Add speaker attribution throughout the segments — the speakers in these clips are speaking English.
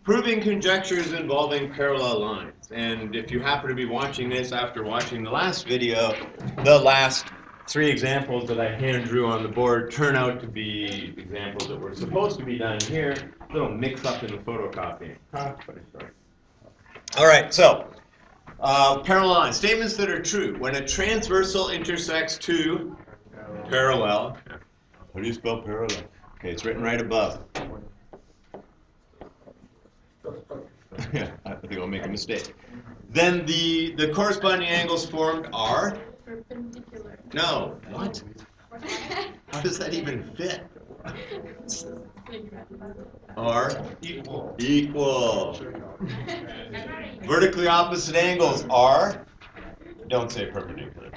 Speaker 1: Proving conjectures involving parallel lines. And if you happen to be watching this after watching the last video, the last three examples that I hand drew on the board turn out to be examples that were supposed to be done here, a little mixed up in the photocopying. All right, so parallel lines, statements that are true. When a transversal intersects two parallel, how do you spell parallel? Okay, it's written right above. Yeah, I think I'll make a mistake. Then the corresponding angles formed are?
Speaker 2: Perpendicular.
Speaker 1: No. What? How does that even fit? Are equal. Vertically opposite angles are? Don't say perpendicular.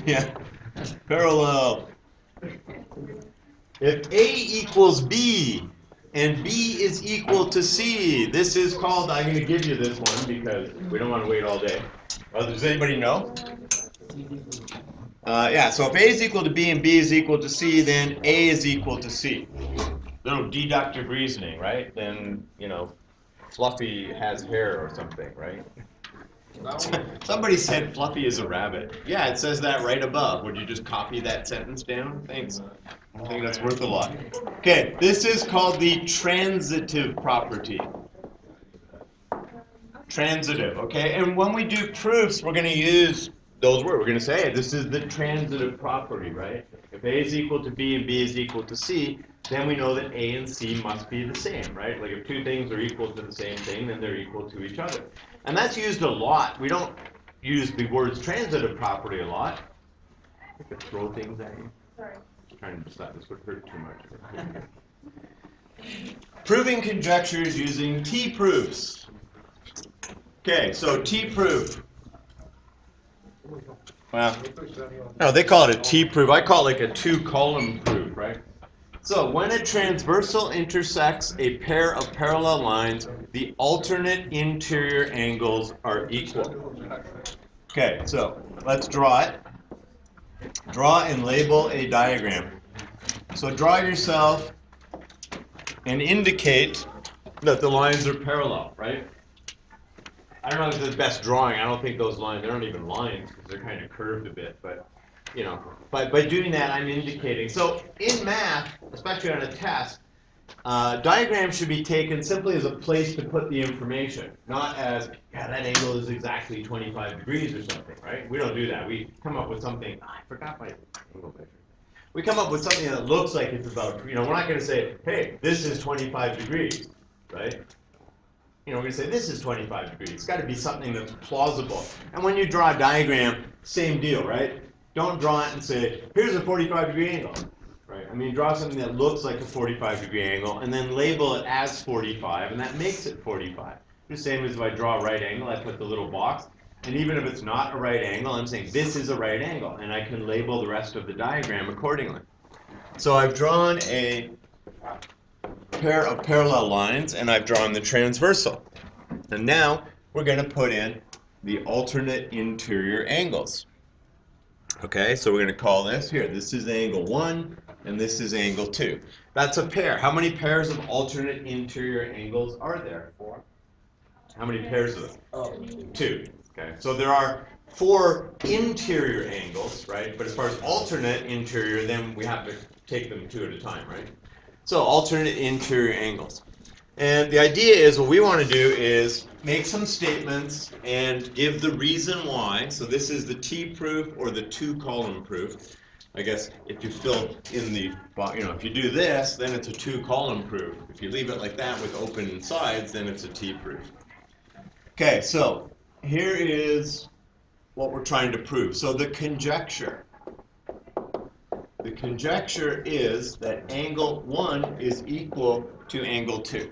Speaker 1: Yeah. Parallel. If A equals B, and B is equal to C. This is called, I'm going to give you this one because we don't want to wait all day. Well, does anybody know? Yeah, so if A is equal to B and B is equal to C, then A is equal to C. Little deductive reasoning, right? Then, you know, Fluffy has hair or something, right? Somebody said Fluffy is a rabbit. Yeah, it says that right above. Would you just copy that sentence down? Thanks. I think that's worth a lot. Okay, this is called the transitive property. Transitive, okay? And when we do proofs, we're going to use those words. We're going to say, hey, this is the transitive property, right? If A is equal to B and B is equal to C, then we know that A and C must be the same, right? Like if two things are equal to the same thing, then they're equal to each other. And that's used a lot. We don't use the words transitive property a lot. I could throw things at you.
Speaker 2: Sorry.
Speaker 1: I'm trying to decide this would hurt too much. Proving conjectures using T-proofs. Okay, so T-proof. Well, no, they call it a T-proof. I call it like a two-column proof, right? So when a transversal intersects a pair of parallel lines, the alternate interior angles are equal. Okay, so let's draw it. Draw and label a diagram. So draw yourself and indicate that the lines are parallel, right? I don't know if it's the best drawing. I don't think those lines, they aren't even lines because they're kind of curved a bit, but you know, by doing that, I'm indicating. So in math, especially on a test, diagrams should be taken simply as a place to put the information, not as, yeah, that angle is exactly 25 degrees or something, right? We don't do that. We come up with something, I forgot my angle measure. We come up with something that looks like it's about, you know, we're not going to say, hey, this is 25 degrees, right? You know, we're going to say this is 25 degrees. It's got to be something that's plausible. And when you draw a diagram, same deal, right? Don't draw it and say, here's a 45-degree angle, right? I mean, draw something that looks like a 45-degree angle and then label it as 45, and that makes it 45. The same as if I draw a right angle, I put the little box. And even if it's not a right angle, I'm saying this is a right angle, and I can label the rest of the diagram accordingly. So I've drawn a pair of parallel lines, and I've drawn the transversal. And now we're going to put in the alternate interior angles. Okay, so we're going to call this here. This is angle 1, and this is angle 2. That's a pair. How many pairs of alternate interior angles are there? 4. How many pairs of them?
Speaker 3: Oh.
Speaker 1: 2. Okay, so there are 4 interior angles, right? But as far as alternate interior, then we have to take them 2 at a time, right? So alternate interior angles. And the idea is what we want to do is make some statements and give the reason why. So this is the T-proof or the two-column proof. I guess if you fill in the, you know, if you do this, then it's a two-column proof. If you leave it like that with open sides, then it's a T-proof. Okay, so here is what we're trying to prove. So the conjecture. The conjecture is that angle 1 is equal to angle 2.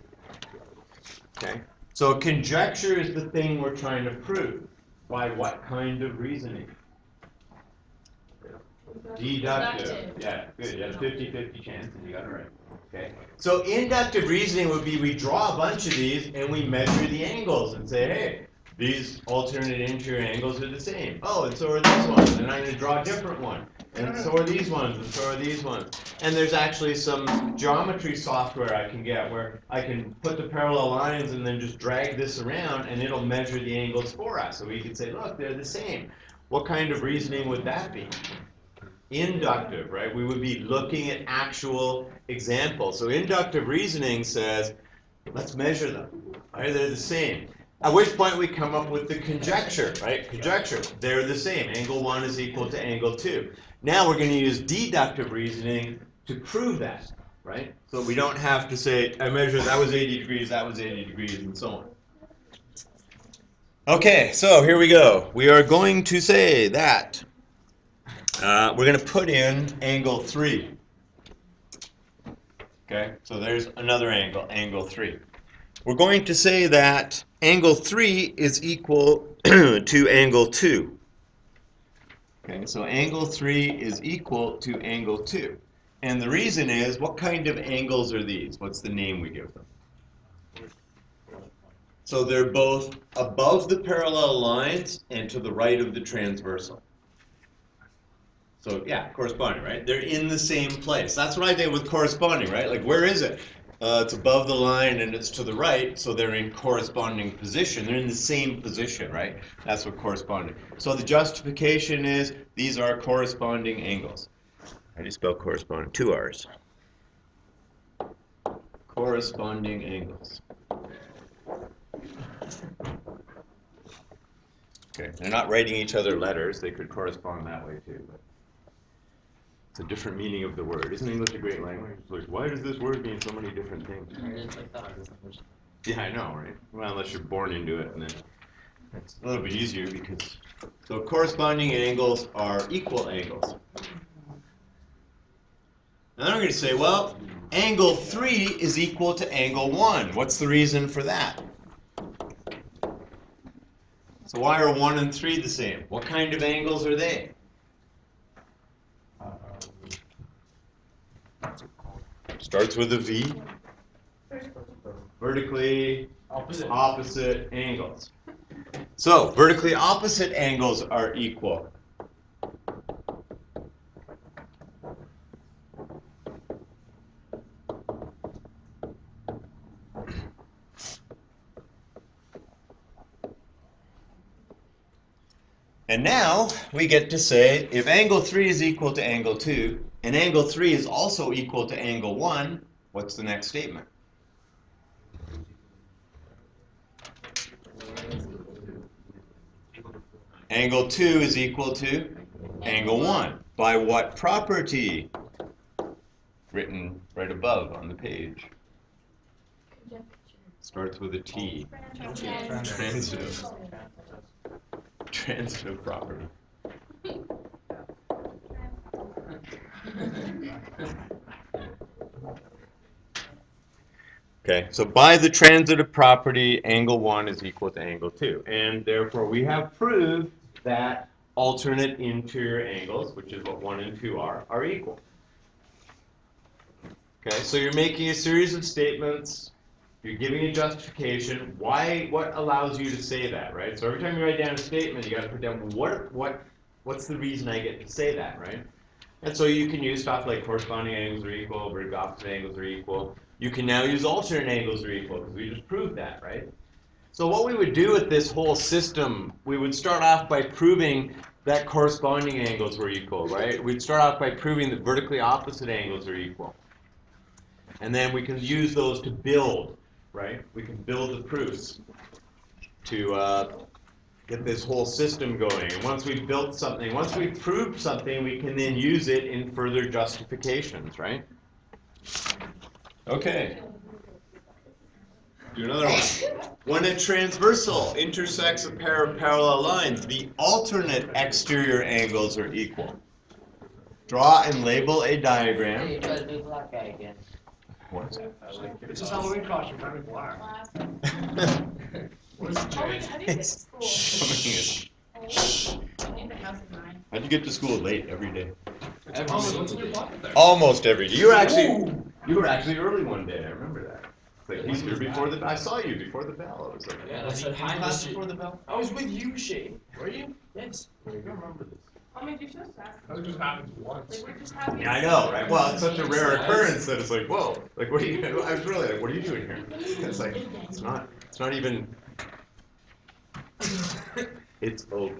Speaker 1: Okay? So a conjecture is the thing we're trying to prove. By what kind of reasoning? Deductive. Yeah, good. You have a 50-50 chance and you got it right. Okay. So inductive reasoning would be we draw a bunch of these and we measure the angles and say, hey, these alternate interior angles are the same. Oh, and so are this one. And I'm going to draw a different one. And so are these ones, and so are these ones. And there's actually some geometry software I can get where I can put the parallel lines and then just drag this around and it'll measure the angles for us. So we can say, look, they're the same. What kind of reasoning would that be? Inductive, right? We would be looking at actual examples. So inductive reasoning says, let's measure them. Right? They're the same. At which point we come up with the conjecture, right? Conjecture, they're the same. Angle 1 is equal to angle 2. Now we're going to use deductive reasoning to prove that, right? So we don't have to say, I measured that was 80 degrees, that was 80 degrees, and so on. Okay, so here we go. We are going to say that we're going to put in angle 3. Okay, so there's another angle, angle 3. We're going to say that angle 3 is equal to angle 2. Okay, so angle 3 is equal to angle 2. And the reason is, what kind of angles are these? What's the name we give them? So they're both above the parallel lines and to the right of the transversal. So yeah, corresponding, right? They're in the same place. That's what I did with corresponding, right? Like, where is it? It's above the line and it's to the right, so they're in corresponding position. They're in the same position, right? That's what corresponding. So the justification is these are corresponding angles. How do you spell corresponding? 2 R's. Corresponding angles. Okay, they're not writing each other letters. They could correspond that way too. But it's a different meaning of the word. Isn't English a great language? It's like, why does this word mean so many different things?
Speaker 2: It's like that.
Speaker 1: Yeah, I know, right? Well, unless you're born into it, and then it's a little bit easier because so corresponding angles are equal angles. And then I'm going to say, well, angle 3 is equal to angle 1. What's the reason for that? So why are 1 and 3 the same? What kind of angles are they? Starts with a V. Vertically opposite angles. So vertically opposite angles are equal. And now we get to say if angle 3 is equal to angle 2 and angle 3 is also equal to angle 1, what's the next statement? Angle 2 is equal to angle 1. By what property? Written right above on the page. Starts with a T. Transitive. Transitive property. Okay, so by the transitive property, angle 1 is equal to angle 2. And therefore, we have proved that alternate interior angles, which is what 1 and 2 are equal. Okay, so you're making a series of statements. You're giving a justification. Why? What allows you to say that, right? So every time you write down a statement, you got to put down what's the reason I get to say that, right? And so you can use stuff like corresponding angles are equal, vertical opposite angles are equal. You can now use alternate angles are equal because we just proved that, right? So what we would do with this whole system, we would start off by proving that corresponding angles were equal, right? We'd start off by proving that vertically opposite angles are equal. And then we can use those to build, right? We can build the proofs to get this whole system going. And once we've built something, once we've proved something, we can then use it in further justifications, right? Okay. Do another one. When a transversal intersects a pair of parallel lines, the alternate exterior angles are equal. Draw and label a diagram.
Speaker 2: Hey, you try to do black guy again.
Speaker 1: What?
Speaker 3: It's just Halloween costume, running black. What is it, Jay?
Speaker 1: It's how'd you get to school late every day?
Speaker 3: What's in your pocket there?
Speaker 1: Almost every day. You were actually early one day. I remember that. It's like he's here before the. I saw you before the bell. I was like,
Speaker 3: Yeah, that's
Speaker 1: in
Speaker 3: hi,
Speaker 1: class
Speaker 3: Mr.
Speaker 1: before the bell.
Speaker 3: I was with you, Shane. Were you? Yes.
Speaker 1: I don't remember this.
Speaker 4: I mean, you should ask.
Speaker 3: That just happens once.
Speaker 4: Like, we're just having.
Speaker 1: Yeah, I know, right? Well, it's such a rare occurrence that it's like, whoa, like, what are you? I was really like, what are you doing here? It's like, it's not even. It's okay.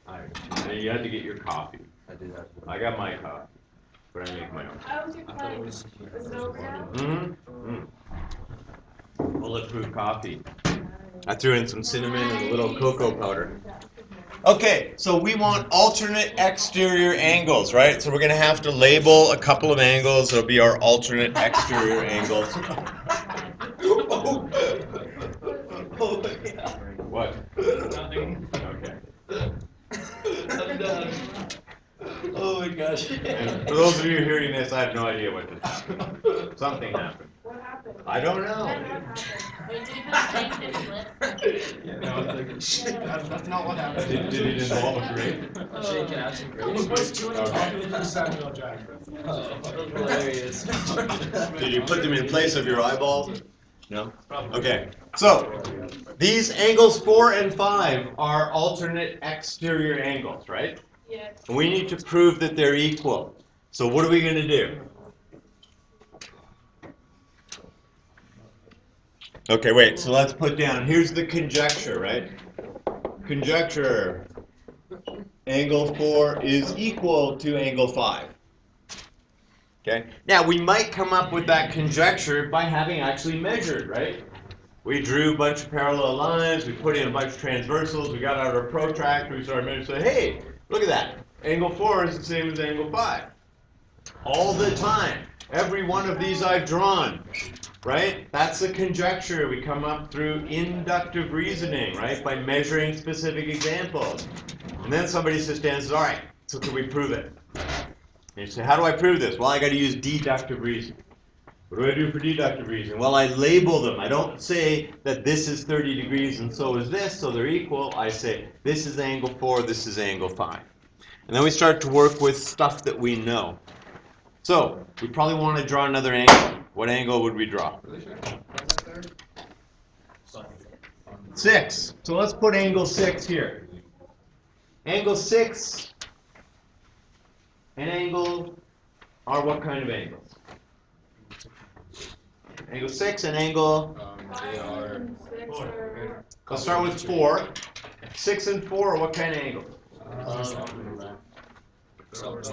Speaker 1: All right. You had to get your coffee.
Speaker 2: I do that.
Speaker 1: I got my coffee, but I make my own.
Speaker 4: How was your class? Is it over now?
Speaker 1: Mm-hmm. Bulletproof coffee. I threw in some cinnamon and a little cocoa powder. Okay, so we want alternate exterior angles, right? So we're going to have to label a couple of angles. It'll be our alternate exterior angles. Oh. Oh, yeah. What?
Speaker 3: Nothing.
Speaker 1: Okay.
Speaker 3: I'm done.
Speaker 1: Oh my gosh. And for those of you hearing this, I have no idea what just happened. Something happened.
Speaker 4: What happened?
Speaker 1: I don't know.
Speaker 4: What happened?
Speaker 2: Wait, did you put things in flip?
Speaker 3: No, that's not what happened.
Speaker 1: Did it involve a grape?
Speaker 2: Shane can have some
Speaker 3: It was two and
Speaker 1: Okay.
Speaker 3: talking Samuel Jackson.
Speaker 2: Hilarious.
Speaker 1: Did you put them in place of your eyeballs? No? Okay. So, these angles 4 and 5 are alternate exterior angles, right?
Speaker 4: Yes.
Speaker 1: And we need to prove that they're equal. So what are we going to do? Okay, wait. So let's put down, here's the conjecture, right? Conjecture. Angle 4 is equal to angle 5. Okay. Now, we might come up with that conjecture by having actually measured, right? We drew a bunch of parallel lines, we put in a bunch of transversals, we got out our protractor, we started measuring, say, hey, look at that. Angle 4 is the same as angle 5. All the time. Every one of these I've drawn, right? That's a conjecture we come up through inductive reasoning, right? By measuring specific examples. And then somebody sits down and says, all right, so can we prove it? And you say, how do I prove this? Well, I got to use deductive reasoning. What do I do for deductive reasoning? Well, I label them. I don't say that this is 30 degrees and so is this, so they're equal. I say this is angle 4, this is angle 5. And then we start to work with stuff that we know. So, we probably want to draw another angle. What angle would we draw? 6. So let's put angle 6 here. Angle 6 and angle are what kind of angles? Angle 6 and angle,
Speaker 3: They are.
Speaker 1: let's start with 4. 6 and 4 are what kind of angles?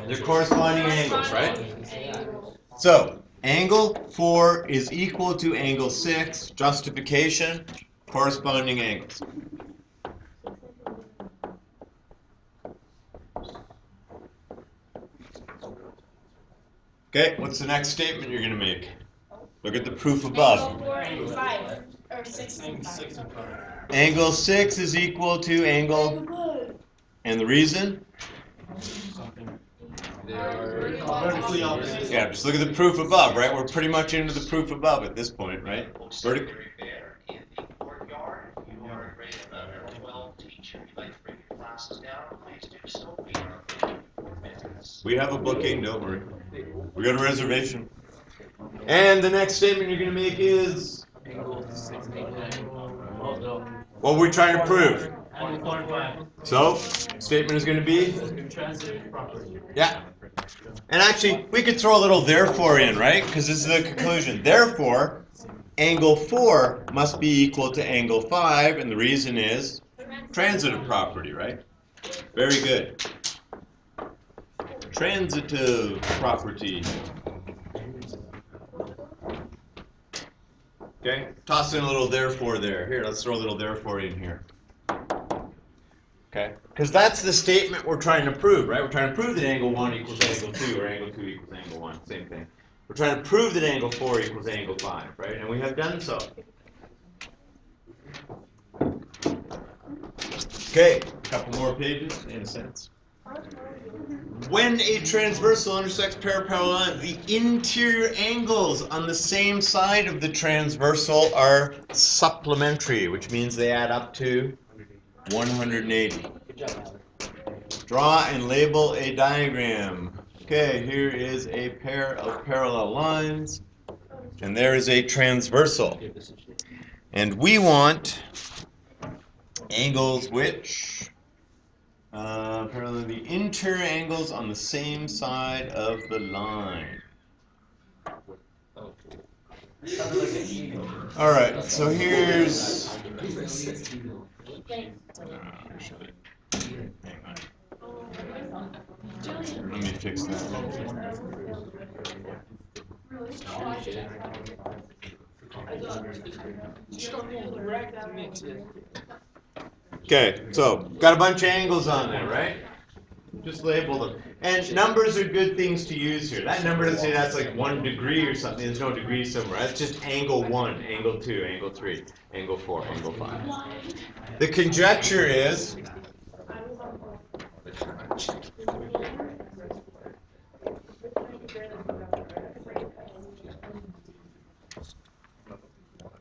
Speaker 1: They're corresponding angles, right? So, angle 4 is equal to angle 6, justification, corresponding angles. Okay, what's the next statement you're going to make? Look at the proof above.
Speaker 4: Angle 4 and 5. Or 6 and 5.
Speaker 1: Angle 6 is equal to angle, and the reason?
Speaker 3: They are vertically opposite.
Speaker 1: Yeah, just look at the proof above, right? We're pretty much into the proof above at this point, right? Vertic- We have a booking, don't worry. We got a reservation. And the next statement you're going to make is, what we're trying to prove. So, statement is going to be? Yeah. And actually, we could throw a little therefore in, right? Because this is the conclusion. Therefore, angle 4 must be equal to angle 5, and the reason is transitive property, right? Very good. Transitive property. Okay, toss in a little therefore there. Here, let's throw a little therefore in here. Okay, because that's the statement we're trying to prove, right? We're trying to prove that angle 1 equals angle 2, or angle 2 equals angle 1, same thing. We're trying to prove that angle 4 equals angle 5, right? And we have done so. Okay, a couple more pages, in a sense. When a transversal intersects parallel lines, the interior angles on the same side of the transversal are supplementary, which means they add up to 180. Draw and label a diagram. Okay, here is a pair of parallel lines, and there is a transversal. And we want angles which Parallel the interior angles on the same side of the line. All right, so here's. Hang on. Let me fix that. Okay, so got a bunch of angles on there, right? Just label them. And numbers are good things to use here. That number doesn't say that's like 1 degree or something. There's no degree somewhere. That's just angle 1, angle 2, angle 3, angle 4, angle 5. The conjecture is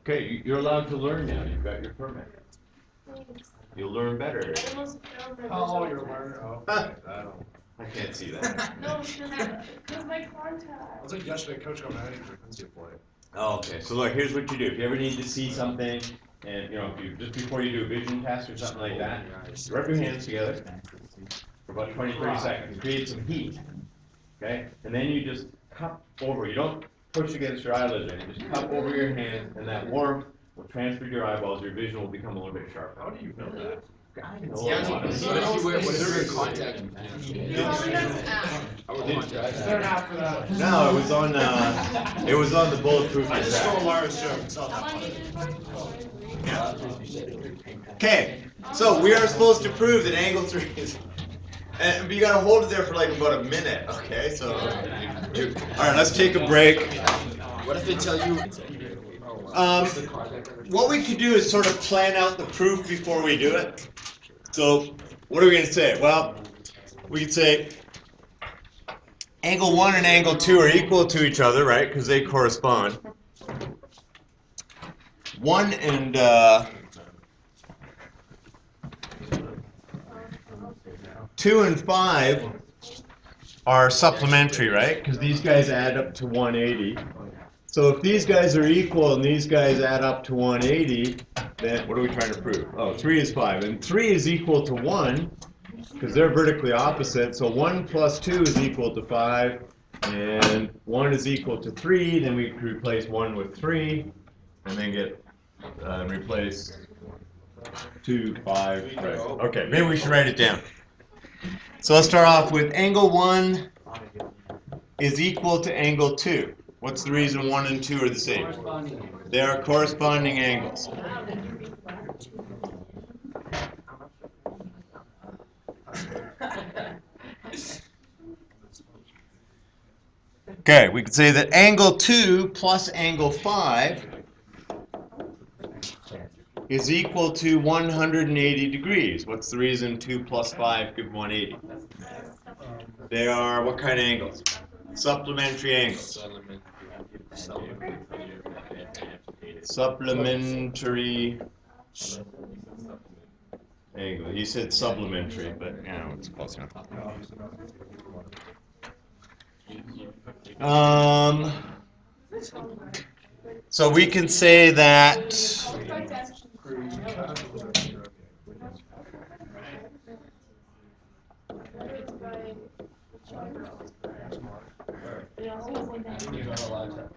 Speaker 1: okay, you're allowed to learn now. You've got your permit. You'll learn better.
Speaker 3: Oh, you're learning. Oh, okay. I don't.
Speaker 1: I can't see that.
Speaker 4: No, because my contact.
Speaker 3: I was like yesterday, Coach got mad at me. I couldn't see a play.
Speaker 1: Oh, okay, so look, here's what you do. If you ever need to see something, and if you just before you do a vision test or something like that, rub your hands together for about 20-30 seconds. Create some heat. Okay? And then you just cup over. You don't push against your eyelids or anything. Just cup over your hand, and that warmth will transfer to your eyeballs. Your vision will become a little bit sharper.
Speaker 3: How do you know that?
Speaker 1: I know
Speaker 2: Yeah,
Speaker 1: a lot of
Speaker 2: but
Speaker 1: stuff.
Speaker 2: if you wear whatever your contact.
Speaker 3: Is there an app for that?
Speaker 1: No, it was on the bulletproof.
Speaker 3: I just stole Laura's joke. It's not
Speaker 4: How
Speaker 3: that
Speaker 4: long
Speaker 3: funny.
Speaker 4: did you do it for?
Speaker 1: Okay, so we are supposed to prove that angle 3 is. But you gotta hold it there for like about a minute, okay? So, all right, let's take a break.
Speaker 2: What if they tell you?
Speaker 1: What we could do is sort of plan out the proof before we do it. So, what are we gonna say? Well, we could say angle 1 and angle 2 are equal to each other, right? Because they correspond. 1 and 2 and 5 are supplementary, right? Because these guys add up to 180. So if these guys are equal and these guys add up to 180, then what are we trying to prove? Oh, 3 is 5. And 3 is equal to 1 because they're vertically opposite. So 1 plus 2 is equal to 5. And 1 is equal to 3. Then we replace 1 with 3. And then get replace 2, 5. Right. Okay, maybe we should write it down. So let's start off with angle 1 is equal to angle 2. What's the reason 1 and 2 are the same? They are corresponding angles. Okay, we could say that angle 2 plus angle 5 is equal to 180 degrees. What's the reason 2 plus 5 give 180? They are what kind of angles? Supplementary angles. Supplementary angle. He said supplementary, but it's close enough. So we can say that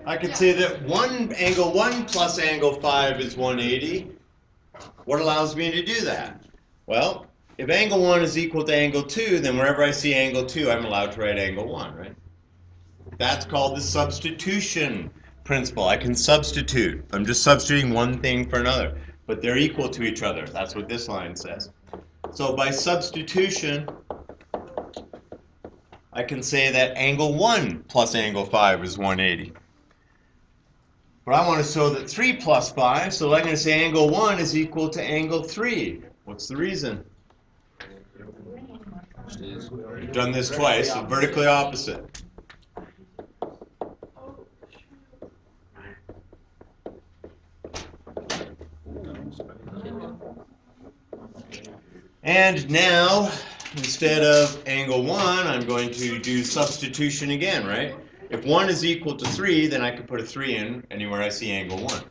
Speaker 1: I could say that angle 1 plus angle 5 is 180. What allows me to do that? Well, if angle 1 is equal to angle 2, then wherever I see angle 2, I'm allowed to write angle 1, right? That's called the substitution principle. I can substitute. I'm just substituting one thing for another, but they're equal to each other. That's what this line says. So by substitution, I can say that angle 1 plus angle 5 is 180. But I want to show that 3 plus 5, so I'm going to say angle 1 is equal to angle 3. What's the reason? We've done this twice, so vertically opposite. And now, instead of angle 1, I'm going to do substitution again, right? If 1 is equal to 3, then I can put a 3 in anywhere I see angle 1.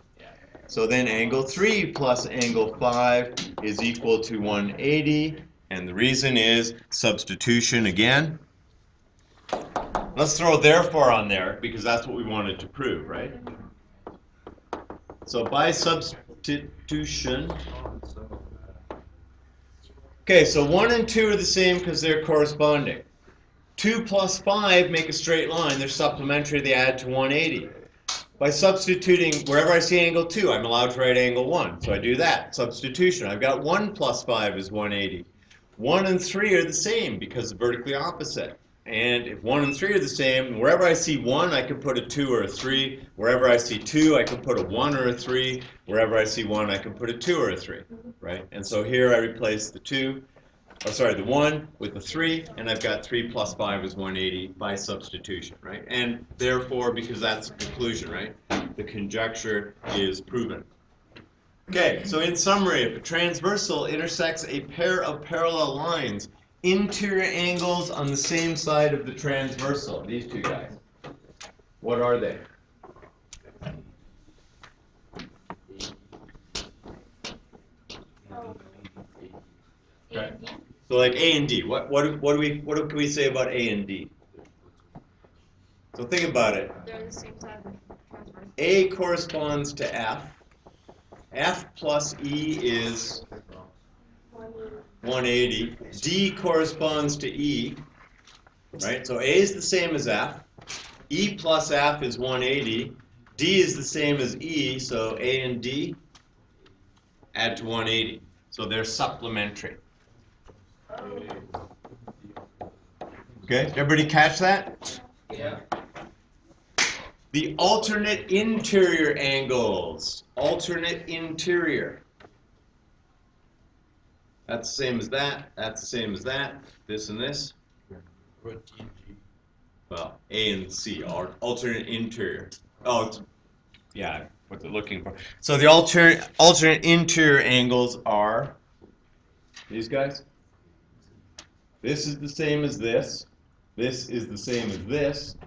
Speaker 1: So then angle 3 plus angle 5 is equal to 180. And the reason is substitution again. Let's throw therefore on there because that's what we wanted to prove, right? So by substitution. Okay, so 1 and 2 are the same because they're corresponding. 2 plus 5 make a straight line. They're supplementary. They add to 180. By substituting, wherever I see angle 2, I'm allowed to write angle 1. So I do that. Substitution. I've got 1 plus 5 is 180. 1 and 3 are the same because they're vertically opposite. And if 1 and 3 are the same, wherever I see 1, I can put a 2 or a 3. Wherever I see 2, I can put a 1 or a 3. Wherever I see 1, I can put a 2 or a 3. Right? And so here I replace the 1 with the 3, and I've got 3 plus 5 is 180 by substitution, right? And therefore, because that's the conclusion, right? The conjecture is proven. Okay, so in summary, if a transversal intersects a pair of parallel lines, interior angles on the same side of the transversal, these two guys, what are they? Okay. So like A and D, what can we say about A and D? So think about it.
Speaker 4: They're the same side of the transversal.
Speaker 1: A corresponds to F. F plus E is 180. D corresponds to E, right? So A is the same as F. E plus F is 180. D is the same as E, so A and D add to 180. So they're supplementary. Okay, everybody catch that?
Speaker 2: Yeah.
Speaker 1: The alternate interior angles. Alternate interior. That's the same as that. That's the same as that. This and this. Well, A and C are alternate interior. Oh, yeah, what they're looking for. So the alternate interior angles are these guys. This is the same as this. This is the same as this.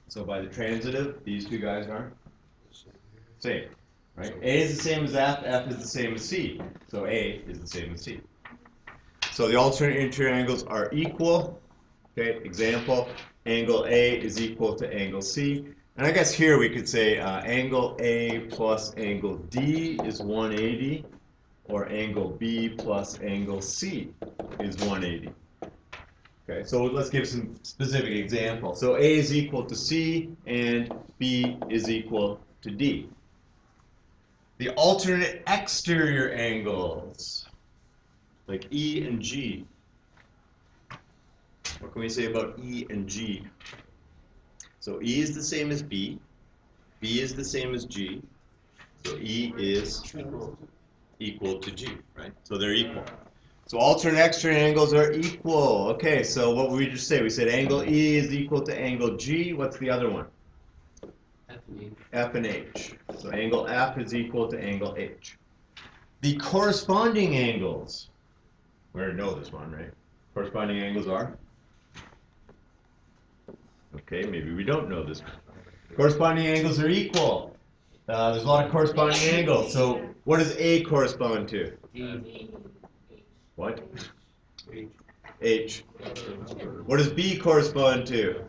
Speaker 1: So by the transitive, these two guys are same, right? A is the same as F, F is the same as C. So A is the same as C. So the alternate interior angles are equal. Okay, example, angle A is equal to angle C. And I guess here we could say angle A plus angle D is 180, or angle B plus angle C is 180. Okay, so let's give some specific examples. So A is equal to C and B is equal to D. The alternate exterior angles, like E and G. What can we say about E and G? So E is the same as B. B is the same as G. So E is equal to G, right? So they're equal. So alternate exterior angles are equal. Okay, so what would we just say? We said angle E is equal to angle G. What's the other one? F and H. So angle F is equal to angle H. The corresponding angles. We already know this one, right? Corresponding angles are? Okay, maybe we don't know this one. Corresponding angles are equal. There's a lot of corresponding angles. So what does A correspond to? What? H. What does B correspond to?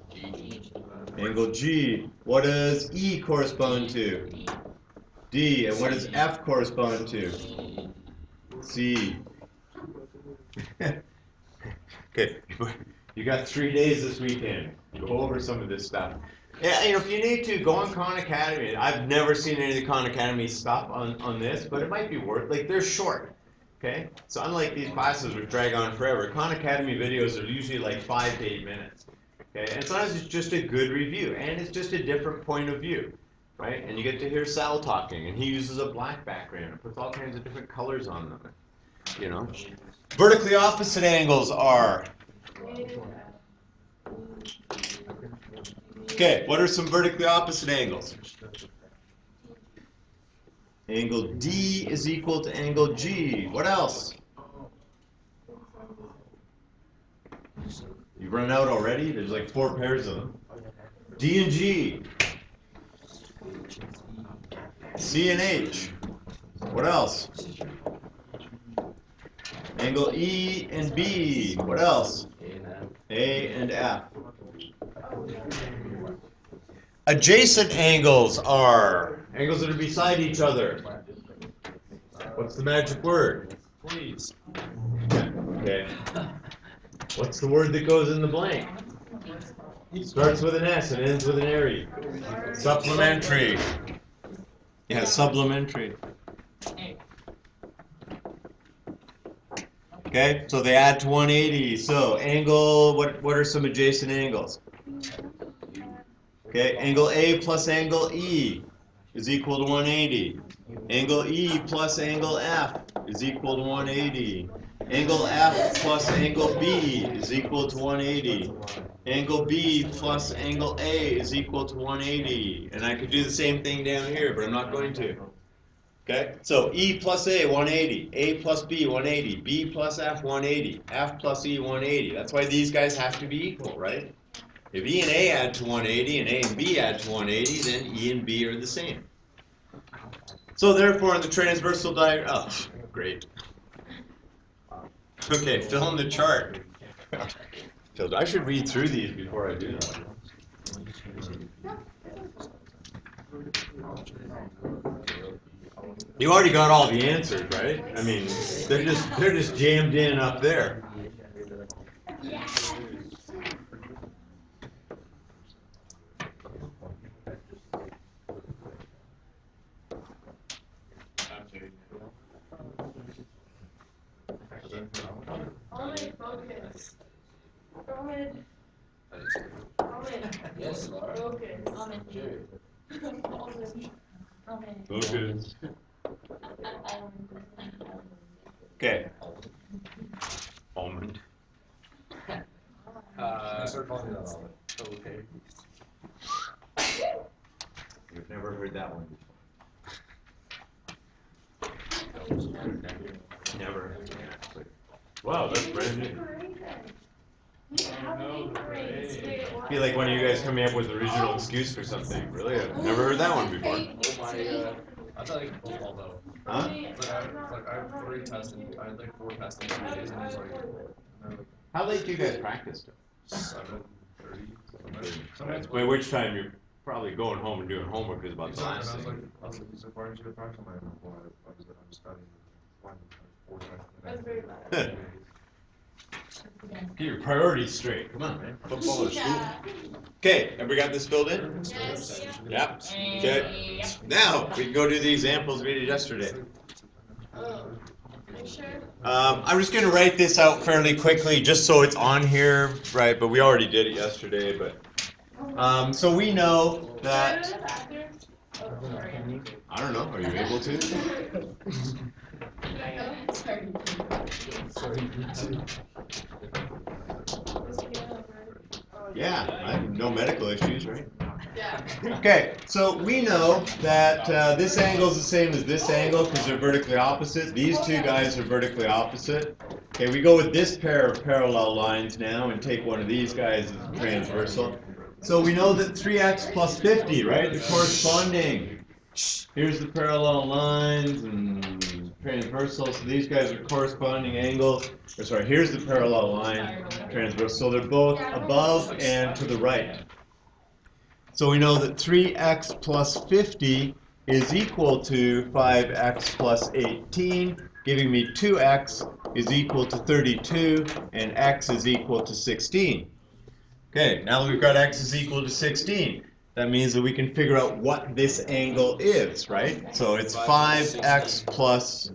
Speaker 1: Angle G. What does E correspond to? D. And what does F correspond to? C. Okay, you got 3 days this weekend. Go over some of this stuff. Yeah, if you need to, go on Khan Academy. I've never seen any of the Khan Academy stuff on this, but it might be worth, like, they're short. Okay, so unlike these classes which drag on forever, Khan Academy videos are usually like 5 to 8 minutes. Okay, and sometimes it's just a good review, and it's just a different point of view, right? And you get to hear Sal talking, and he uses a black background and puts all kinds of different colors on them. You know, vertically opposite angles are. Okay, what are some vertically opposite angles? Angle D is equal to angle G. What else? You've run out already? There's like 4 pairs of them. D and G. C and H. What else? Angle E and B. What else? A and F. Adjacent angles are angles that are beside each other. What's the magic word?
Speaker 2: Please.
Speaker 1: Okay. What's the word that goes in the blank? Starts with an S and ends with an area. Supplementary. Yeah, supplementary. Okay, so they add to 180. So angle, what are some adjacent angles? Okay, angle A plus angle E is equal to 180. Angle E plus angle F is equal to 180. Angle F plus angle B is equal to 180. Angle B plus angle A is equal to 180. And I could do the same thing down here, but I'm not going to. Okay, so E plus A, 180. A plus B, 180. B plus F, 180. F plus E, 180. That's why these guys have to be equal, right? If E and A add to 180 and A and B add to 180, then E and B are the same. So therefore, in the transversal diagram, oh, great. Okay, fill in the chart. I should read through these before I do that. You already got all the answers, right? I mean, they're just jammed in up there.
Speaker 4: Only focus. Roman.
Speaker 2: Yes, Laura.
Speaker 4: Focus.
Speaker 2: Jerry.
Speaker 1: Okay. Okay. Almond.
Speaker 3: Start calling you that all
Speaker 2: Okay.
Speaker 1: You've never heard that one before. Never. Wow, that's brand new. I feel like one of you guys coming up with an original excuse for something. Really? I've never heard that one before.
Speaker 2: Oh my, I thought I could football though.
Speaker 1: Huh?
Speaker 3: I have 3 tests I had like 4 tests in 2 days, and I was like,
Speaker 1: How late do you guys practice till?
Speaker 3: 7:30. Sometimes.
Speaker 1: By which time you're probably going home and doing homework is about the
Speaker 3: And I
Speaker 1: last
Speaker 3: was
Speaker 1: thing.
Speaker 3: like, so why aren't you at practice? I'm like, well, I'm studying. One, 4 tests.
Speaker 4: That's very bad.
Speaker 1: Get your priorities straight. Come on, man. Football or school?
Speaker 4: Yeah.
Speaker 1: Okay, have we got this filled in?
Speaker 4: Yes.
Speaker 1: Yep. Okay. Now we can go do the examples we did yesterday.
Speaker 4: Oh, are you sure?
Speaker 1: I'm just going to write this out fairly quickly just so it's on here, right? But we already did it yesterday. But so we know
Speaker 4: Can I go to
Speaker 1: that.
Speaker 4: the bathroom? Oh, sorry.
Speaker 1: I don't know. Are you able to?
Speaker 4: Can I go? Sorry.
Speaker 1: Yeah, I have no medical issues, right?
Speaker 4: Yeah.
Speaker 1: Okay, so we know that this angle is the same as this angle because they're vertically opposite. These two guys are vertically opposite. Okay, we go with this pair of parallel lines now and take one of these guys as transversal. So we know that 3x plus 50, right? They're corresponding. Here's the parallel lines and transversal. So these guys are corresponding angles. Or sorry, here's the parallel line, transversal. So they're both above and to the right. So we know that 3x plus 50 is equal to 5x plus 18, giving me 2x is equal to 32, and x is equal to 16. Okay, now that we've got x is equal to 16, that means that we can figure out what this angle is, right? So it's 5x plus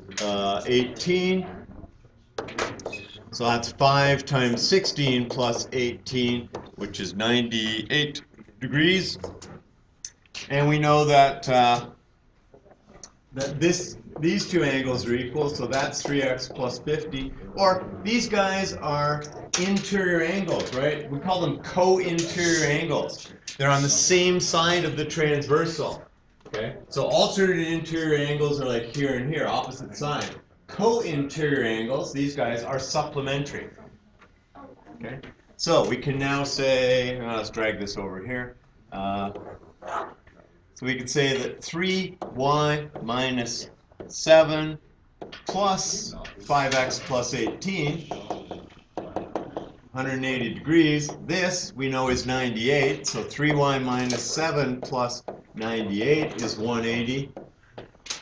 Speaker 1: 18. So that's 5 times 16 plus 18, which is 98 degrees. And we know that these two angles are equal, so that's 3x plus 50. Or these guys are interior angles, right? We call them co-interior angles. They're on the same side of the transversal. Okay? So alternate interior angles are like here and here, opposite side. Co-interior angles, these guys are supplementary. Okay? So we can now say, let's drag this over here. So we can say that 3y minus 7 plus 5x plus 18, 180 degrees. This we know is 98, so 3y minus 7 plus 98 is 180.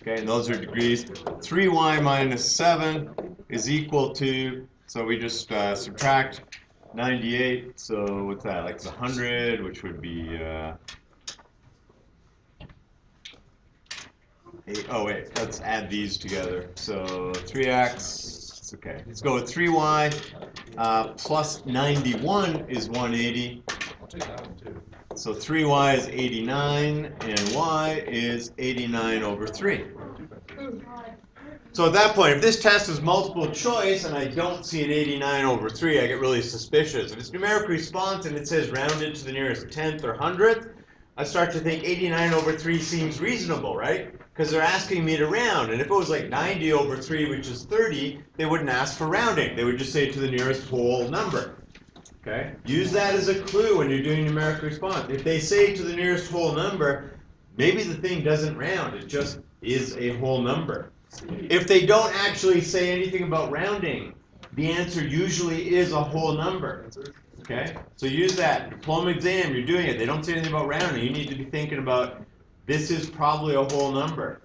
Speaker 1: Okay, and those are degrees. 3y minus 7 is equal to, so we just subtract 98, so what's that, like 100, which would be, oh wait, let's add these together. So 3x, okay, let's go with 3y plus 91 is 180.
Speaker 3: I'll take that one too.
Speaker 1: So 3y is 89, and y is 89 over 3. So at that point, if this test is multiple choice and I don't see an 89 over 3, I get really suspicious. If it's numeric response and it says rounded to the nearest tenth or hundredth, I start to think 89 over 3 seems reasonable, right? Because they're asking me to round. And if it was like 90 over 3, which is 30, they wouldn't ask for rounding. They would just say to the nearest whole number. Okay? Use that as a clue when you're doing numeric response. If they say to the nearest whole number, maybe the thing doesn't round. It just is a whole number. If they don't actually say anything about rounding, the answer usually is a whole number. Okay? So use that. Diploma exam, you're doing it. They don't say anything about rounding. You need to be thinking about this is probably a whole number.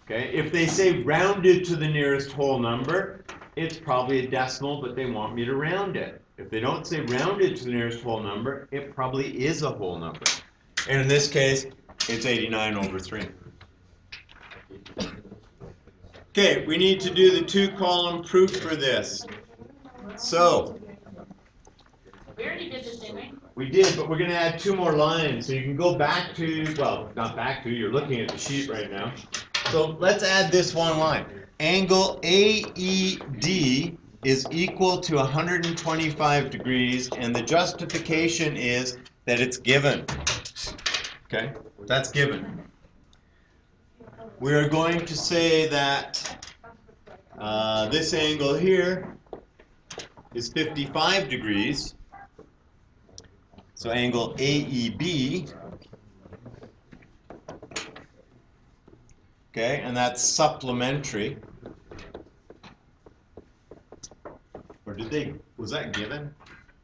Speaker 1: Okay? If they say rounded to the nearest whole number, it's probably a decimal, but they want me to round it. If they don't say rounded to the nearest whole number, it probably is a whole number. And in this case, it's 89 over 3. Okay, we need to do the 2-column proof for this. So,
Speaker 4: We already did this, didn't we?
Speaker 1: we did, but we're going to add 2 more lines. So you can go back to, well, not back to, you're looking at the sheet right now. So let's add this one line. Angle AED is equal to 125 degrees, and the justification is that it's given. Okay, that's given. We are going to say that this angle here is 55 degrees. So angle AEB, okay, and that's supplementary. Or did they, was that given?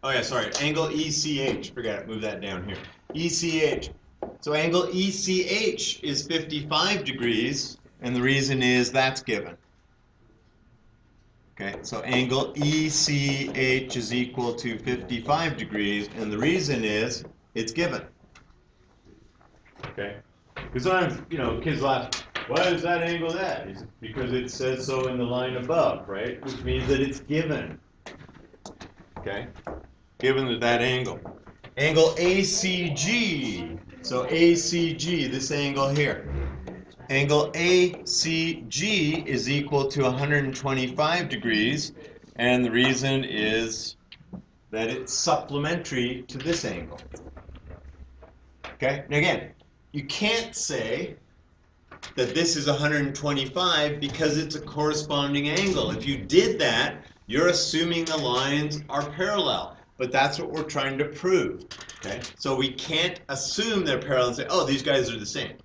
Speaker 1: Oh yeah, sorry, angle ECH, forget it, move that down here. ECH. So angle ECH is 55 degrees, and the reason is that's given. Okay, so angle ECH is equal to 55 degrees, and the reason is it's given. Okay, because sometimes, kids laugh, why is that angle that? It's because it says so in the line above, right? Which means that it's given. Okay, given that angle. Angle ACG, so ACG, this angle here. Angle ACG is equal to 125 degrees, and the reason is that it's supplementary to this angle. Okay, now again, you can't say that this is 125 because it's a corresponding angle. If you did that, you're assuming the lines are parallel, but that's what we're trying to prove. Okay, so we can't assume they're parallel and say, oh, these guys are the same.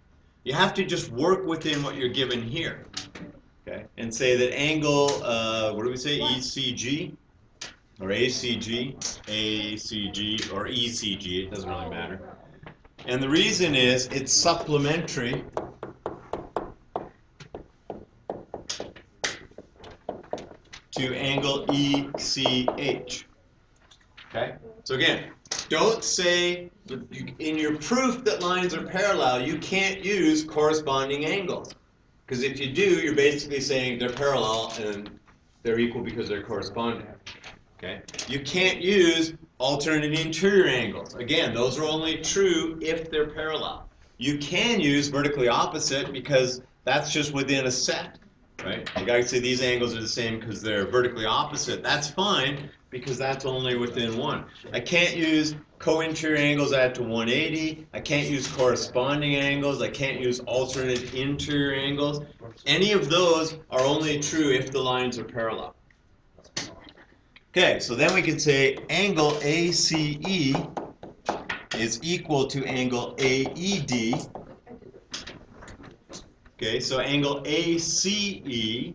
Speaker 1: You have to just work within what you're given here, okay, and say that angle, what do we say, ECG, or ACG, ACG, or ECG, it doesn't really matter. And the reason is it's supplementary to angle ECH, okay? So again, don't say, in your proof that lines are parallel, you can't use corresponding angles. Because if you do, you're basically saying they're parallel and they're equal because they're corresponding. Okay? You can't use alternate interior angles. Again, those are only true if they're parallel. You can use vertically opposite because that's just within a set. Right? You gotta say these angles are the same because they're vertically opposite. That's fine because that's only within one. I can't use co-interior angles add to 180. I can't use corresponding angles. I can't use alternate interior angles. Any of those are only true if the lines are parallel. Okay, so then we can say angle ACE is equal to angle AED. Okay, so angle ACE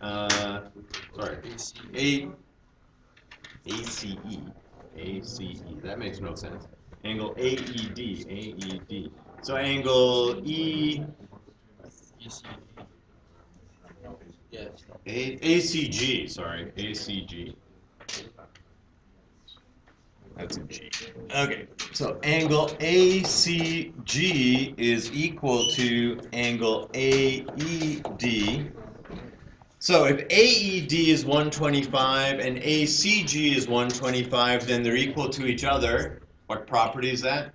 Speaker 1: sorry, ACE, that makes no sense. Angle AED. So angle ACG, sorry, ACG. That's a G. Okay, so angle ACG is equal to angle AED. So if AED is 125 and ACG is 125, then they're equal to each other. What property is that?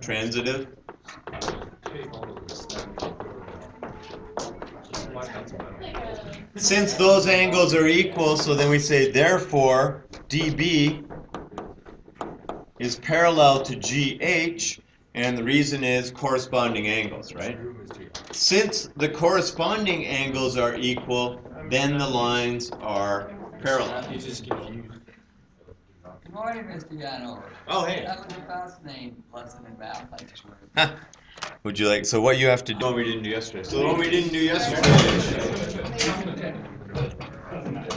Speaker 1: Transitive. Since those angles are equal, so then we say therefore DB is parallel to GH, and the reason is corresponding angles, right? Since the corresponding angles are equal, then the lines are parallel.
Speaker 5: Good morning, Mr. Yanover.
Speaker 1: Oh, hey.
Speaker 5: That was a fascinating lesson in math I just learned.
Speaker 1: Would you like, so what you have to do, what we didn't do yesterday. So the one we didn't do yesterday,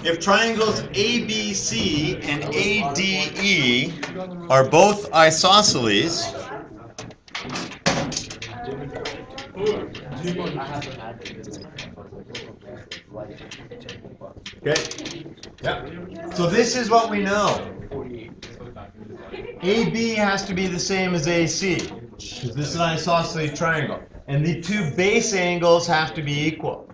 Speaker 1: if triangles ABC and ADE are both isosceles, okay, yeah. So this is what we know. AB has to be the same as AC, because this is an isosceles triangle. And the two base angles have to be equal.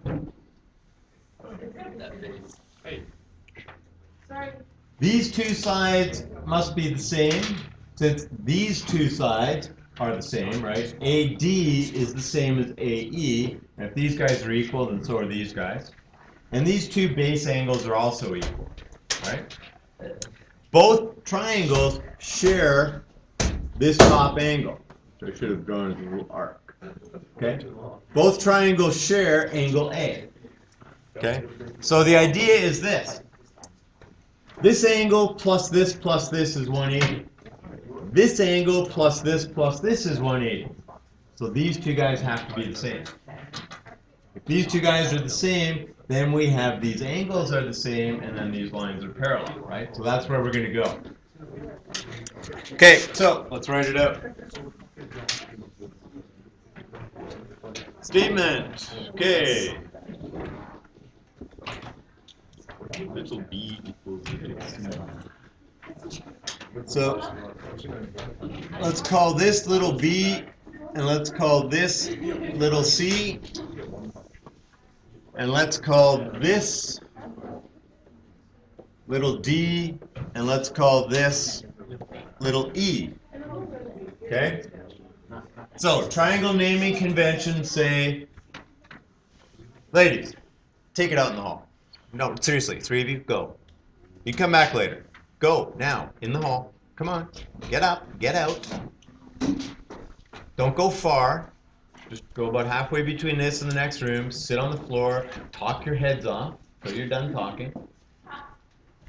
Speaker 1: These two sides must be the same, since these two sides are the same, right? AD is the same as AE, and if these guys are equal, then so are these guys. And these two base angles are also equal, right? Both triangles share this top angle. So I should have drawn a little arc. Okay? Both triangles share angle A. Okay? So the idea is this. This angle plus this is 180. This angle plus this is 180. So these two guys have to be the same. If these two guys are the same, then we have these angles are the same, and then these lines are parallel, right? So that's where we're going to go. Okay, so let's write it out. Statement. Okay. Little b equals c. So let's call this little b, and let's call this little c, and let's call this little d, and let's call this little e. Okay? So, triangle naming conventions say, ladies, take it out in the hall. No, seriously, three of you, go. You can come back later. Go, now, in the hall. Come on, get up, get out. Don't go far. Just go about halfway between this and the next room, sit on the floor, talk your heads off until you're done talking.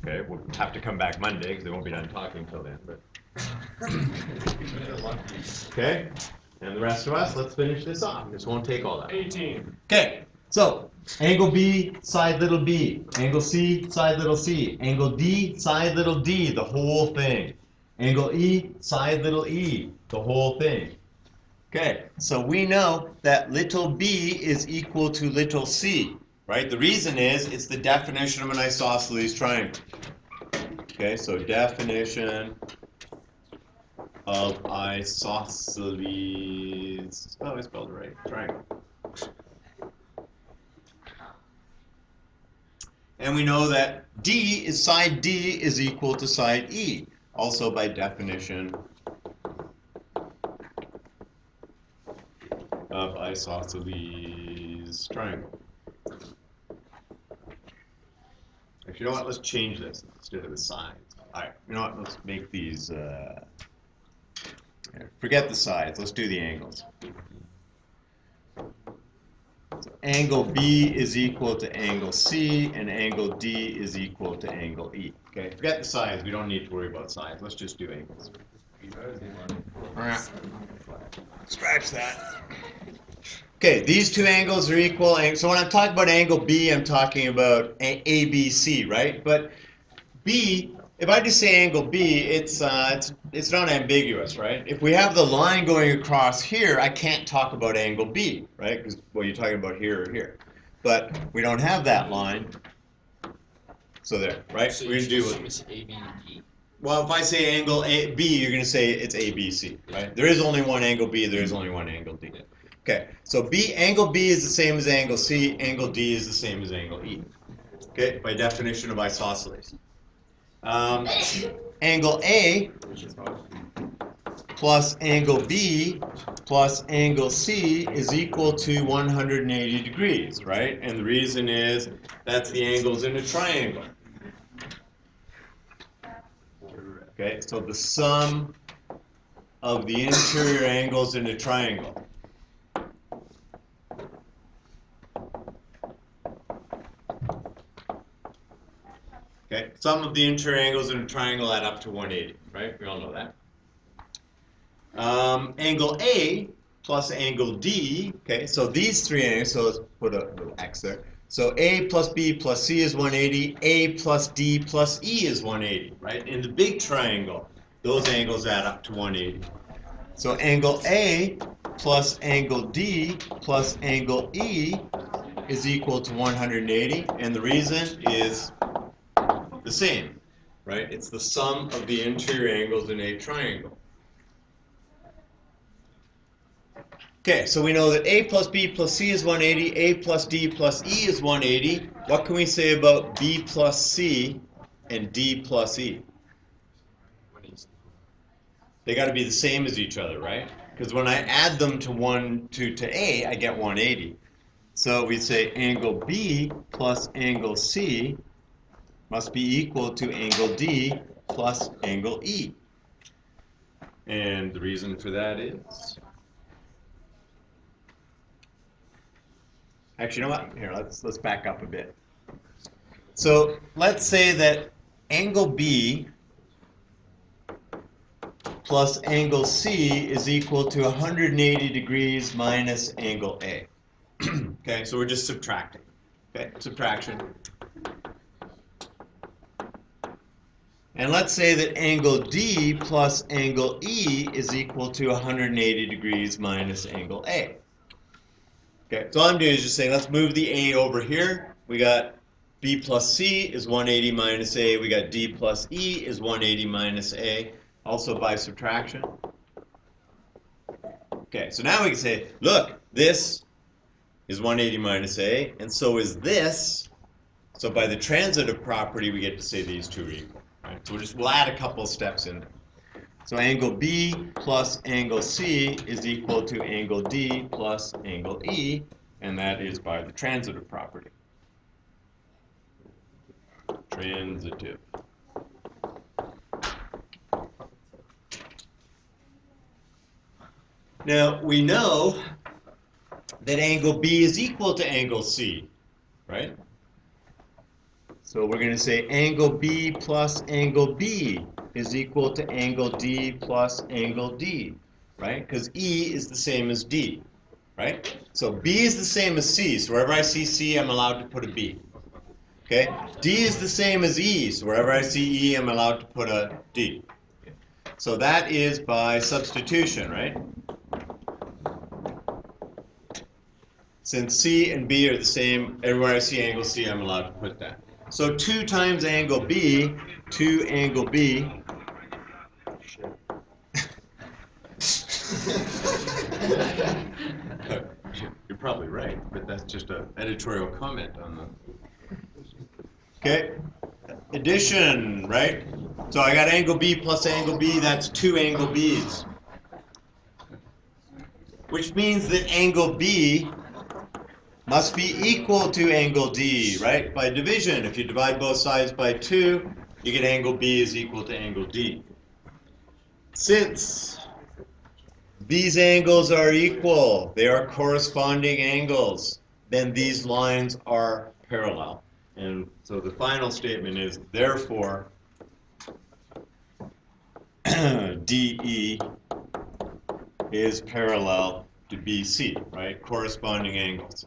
Speaker 1: Okay, we'll have to come back Monday because they won't be done talking until then. But okay, and the rest of us, let's finish this off. This won't take all that.
Speaker 3: 18.
Speaker 1: Okay, so angle B, side little b. Angle C, side little c. Angle D, side little d, the whole thing. Angle E, side little e, the whole thing. Okay, so we know that little b is equal to little c, right? The reason is it's the definition of an isosceles triangle. Okay, so definition of isosceles, oh, I spelled it right, triangle. And we know that side D is equal to side E, also by definition of isosceles triangle. Actually, you know what? Let's change this instead of the sides. All right, you know what? Let's make these. Forget the sides. Let's do the angles. So angle B is equal to angle C, and angle D is equal to angle E. Okay, forget the sides. We don't need to worry about sides. Let's just do angles. Scratch that. Okay, these two angles are equal. And so when I'm talking about angle B, I'm talking about ABC, right? But B, if I just say angle B, it's not ambiguous, right? If we have the line going across here, I can't talk about angle B, right? Because, well, you're talking about here or here. But we don't have that line, so there, right?
Speaker 2: So
Speaker 1: We're
Speaker 2: you
Speaker 1: going to do
Speaker 2: assume
Speaker 1: it.
Speaker 2: it's A, B, and D.
Speaker 1: Well, if I say angle B, you're going to say it's ABC, right? There is only one angle B, there is only one angle D. Okay, so angle B is the same as angle C, angle D is the same as angle E. Okay, by definition of isosceles. Angle A plus angle B plus angle C is equal to 180 degrees, right? And the reason is that's the angles in a triangle. Okay, so the sum of the interior angles in a triangle. Okay, sum of the interior angles in a triangle add up to 180, right? We all know that. Angle A plus angle D, okay, so these three angles, so let's put a little X there. So A plus B plus C is 180, A plus D plus E is 180, right? In the big triangle, those angles add up to 180. So angle A plus angle D plus angle E is equal to 180, and the reason is the same, right? It's the sum of the interior angles in a triangle. Okay, so we know that A plus B plus C is 180, A plus D plus E is 180. What can we say about B plus C and D plus E? They got to be the same as each other, right? Because when I add them to A, I get 180. So we say angle B plus angle C must be equal to angle D plus angle E. And the reason for that is... Actually, you know what? Here, let's back up a bit. So let's say that angle B plus angle C is equal to 180 degrees minus angle A. Okay, so we're just subtracting. Okay, subtraction. And let's say that angle D plus angle E is equal to 180 degrees minus angle A. Okay, so all I'm doing is just saying, let's move the A over here. We got B plus C is 180 minus A. We got D plus E is 180 minus A, also by subtraction. Okay, so now we can say, look, this is 180 minus A, and so is this. So by the transitive property, we get to say these two are equal. Right? So we'll add a couple of steps in there. So angle B plus angle C is equal to angle D plus angle E, and that is by the transitive property. Transitive. Now, we know that angle B is equal to angle C, right? So we're going to say angle B plus angle B is equal to angle D plus angle D, right? Because E is the same as D, right? So B is the same as C, so wherever I see C, I'm allowed to put a B. Okay? D is the same as E, so wherever I see E, I'm allowed to put a D. So that is by substitution, right? Since C and B are the same, everywhere I see angle C, I'm allowed to put that. So 2 times angle B, 2 angle B. You're probably right, but that's just an editorial comment on the... Okay, addition, right? So I got angle B plus angle B, that's 2 angle B's. Which means that angle B must be equal to angle D, right? By division, if you divide both sides by 2, you get angle B is equal to angle D. Since these angles are equal, they are corresponding angles, then these lines are parallel. And so the final statement is, therefore, DE is parallel to BC, right? Corresponding angles.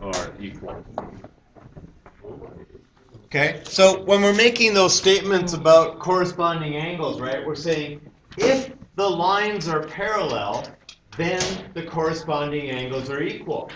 Speaker 1: Or equal. Okay, so when we're making those statements about corresponding angles, right, we're saying if the lines are parallel, then the corresponding angles are equal.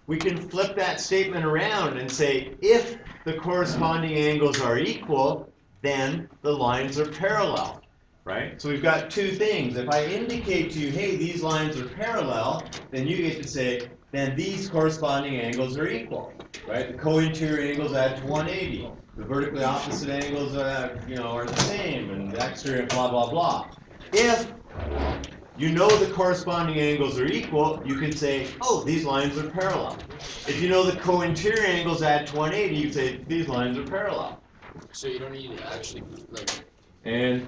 Speaker 1: We can flip that statement around and say if the corresponding angles are equal, then the lines are parallel, right? So we've got two things. If I indicate to you, hey, these lines are parallel, then you get to say, then these corresponding angles are equal, right? The co-interior angles add to 180. The vertically opposite angles are the same, and the exterior, blah, blah, blah. If you know the corresponding angles are equal, you can say, oh, these lines are parallel. If you know the co-interior angles add to 180, you say, these lines are parallel.
Speaker 2: So you don't need to actually like
Speaker 1: And